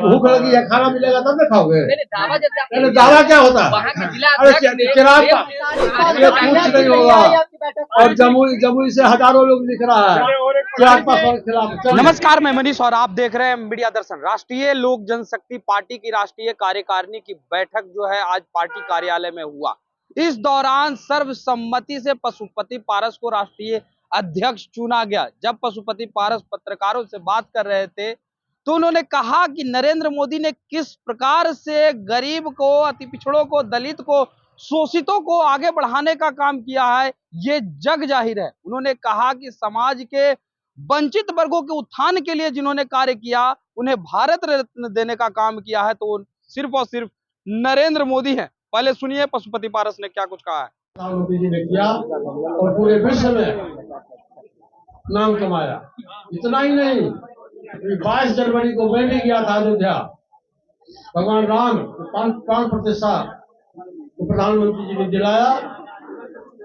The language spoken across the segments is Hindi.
भूख लगी है, खाना मिलेगा तब ना खाओगे। दावा दावा क्या होता है? वहाँ के जिला अरे अध्यक्ष चिराग ये कुछ नहीं होगा। और जमुई से हजारों लोग लिख रहा है चिराग पासवान के खिलाफ। नमस्कार, मैं मनीष और आप देख रहे हैं मीडिया दर्शन। राष्ट्रीय लोक जनशक्ति पार्टी की राष्ट्रीय कार्यकारिणी की बैठक जो है आज पार्टी कार्यालय में हुआ। इस दौरान सर्वसम्मति से पशुपति पारस को राष्ट्रीय अध्यक्ष चुना गया। जब पशुपति पारस पत्रकारों से बात कर रहे थे तो उन्होंने कहा कि नरेंद्र मोदी ने किस प्रकार से गरीब को, अति पिछड़ों को, दलित को, शोषितों को आगे बढ़ाने का काम किया है, ये जग जाहिर है। उन्होंने कहा कि समाज के वंचित वर्गों के उत्थान के लिए जिन्होंने कार्य किया, उन्हें भारत रत्न देने का काम किया है तो सिर्फ और सिर्फ नरेंद्र मोदी हैं। पहले सुनिए पशुपति पारस ने क्या कुछ कहा है। प्रधानमंत्री जी ने किया और पूरे विश्व में नाम कमाया। इतना ही नहीं, 22 जनवरी को मैं भी गया था अयोध्या। भगवान राम प्राण प्रतिष्ठा को प्रधानमंत्री जी ने दिलाया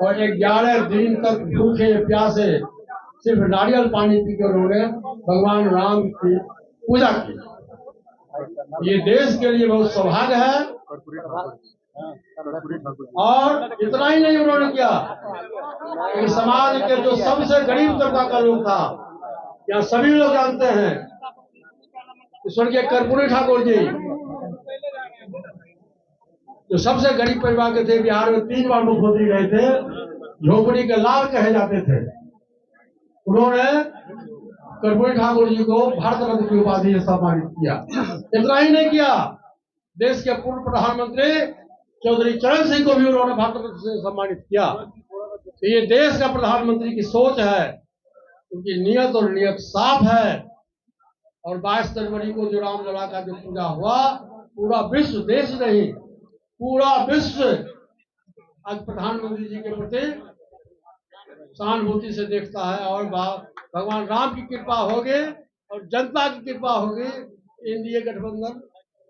और 11 दिन तक भूखे प्यासे सिर्फ नारियल पानी पीकर उन्होंने भगवान राम की पूजा की। ये देश के लिए बहुत सौभाग्य है। और इतना ही नहीं उन्होंने किया कि समाज के जो सबसे गरीब तबका का लोग था, यहाँ सभी लोग जानते हैं कि स्वर्गीय कर्पूरी ठाकुर जी जो सबसे गरीब परिवार के थे, बिहार में 3 बार मुख्यमंत्री रहे थे, झोपड़ी के लाल कहे जाते थे, उन्होंने कर्पूरी ठाकुर जी को भारत रत्न की उपाधि से सम्मानित किया। इतना ही नहीं किया, देश के पूर्व प्रधानमंत्री चौधरी चरण सिंह को भी उन्होंने भारत रत्न से सम्मानित किया। तो ये देश का प्रधानमंत्री की सोच है, उनकी नियत और नियत साफ है। और 22 जनवरी को जो रामलला का जो पूजा हुआ, पूरा विश्व, देश नहीं पूरा विश्व आज प्रधानमंत्री जी के प्रति सहानुभूति से देखता है। और भगवान राम की कृपा होगी और जनता की कृपा होगी, एनडीए गठबंधन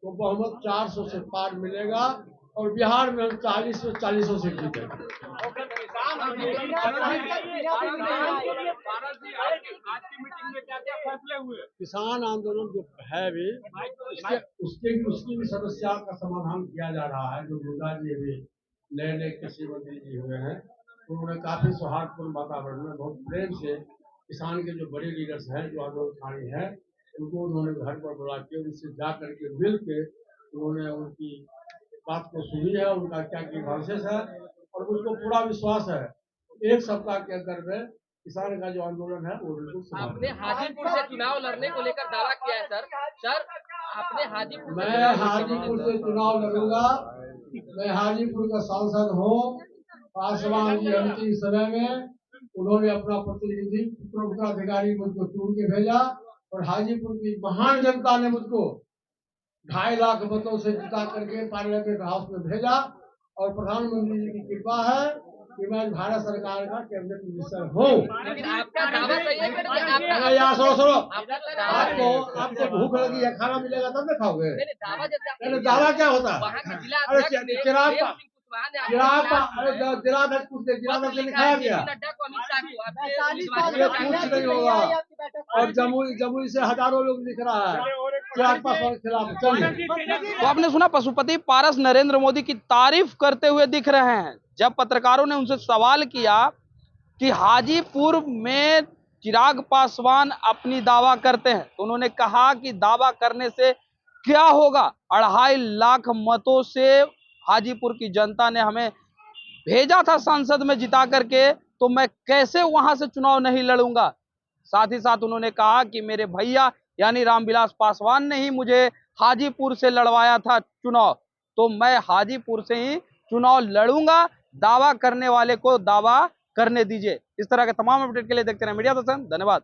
को बहुमत 400 से पार मिलेगा और बिहार में हम 40 से 40 सीट जीतेंगे। किसान आंदोलन जो है भी उसकी भी समस्या का समाधान किया जा रहा है। जो मुद्दा जी अभी नए कृषि मंत्री जी हुए हैं, उन्होंने काफी सौहार्दपूर्ण वातावरण में बहुत प्रेम से किसान के जो बड़े लीडर्स हैं, जो आंदोलनकारी हैं, उनको उन्होंने घर पर बुला के उनसे जा करके मिल के उन्होंने उनकी बात को सुनी है, उनका क्या ग्रीवांसेस है और मुझको पूरा विश्वास है 1 सप्ताह के अंदर में किसान का जो आंदोलन है वो बिल्कुल। आपने हाजीपुर से चुनाव लड़ने को लेकर दावा किया है सर आपने हाजीपुर मैं हाजीपुर से चुनाव लड़ूंगा। मैं हाजीपुर का सांसद हूँ। पासवान जी अंतिम समय में उन्होंने अपना प्रतिनिधि उत्तराधिकारी मुझको चुन के भेजा और हाजीपुर की महान जनता ने मुझको 2.5 लाख मतों से जिता करके पार्लियामेंट हाउस में भेजा। और प्रधानमंत्री जी की कृपा है कि मैं भारत सरकार का कैबिनेट मिनिस्टर हूँ। आपका दावा सही है कि यहाँ सुनो, आपको भूख लगी है, खाना मिलेगा तब ना खाओगे। दावा क्या होता है? वहाँ के जिला अरे अध्यक्ष जिलाध्यक्ष कुछ लिखाया गया कुछ नहीं होगा। और जमुई से हजारों लोग लिख रहा है चिराग पासवान के खिलाफ। चलिए, तो आपने सुना पशुपति पारस नरेंद्र मोदी की तारीफ करते हुए दिख रहे हैं। जब पत्रकारों ने उनसे सवाल किया कि हाजीपुर में चिराग पासवान अपनी दावा करते हैं तो उन्होंने कहा कि दावा करने से क्या होगा, 2.5 लाख मतों से हाजीपुर की जनता ने हमें भेजा था संसद में जिता करके, तो मैं कैसे वहां से चुनाव नहीं लड़ूंगा। साथ ही साथ उन्होंने कहा कि मेरे भैया यानी रामविलास पासवान ने ही मुझे हाजीपुर से लड़वाया था चुनाव, तो मैं हाजीपुर से ही चुनाव लड़ूंगा। दावा करने वाले को दावा करने दीजिए। इस तरह के तमाम अपडेट के लिए देखते रहे मीडिया दर्शन। धन्यवाद।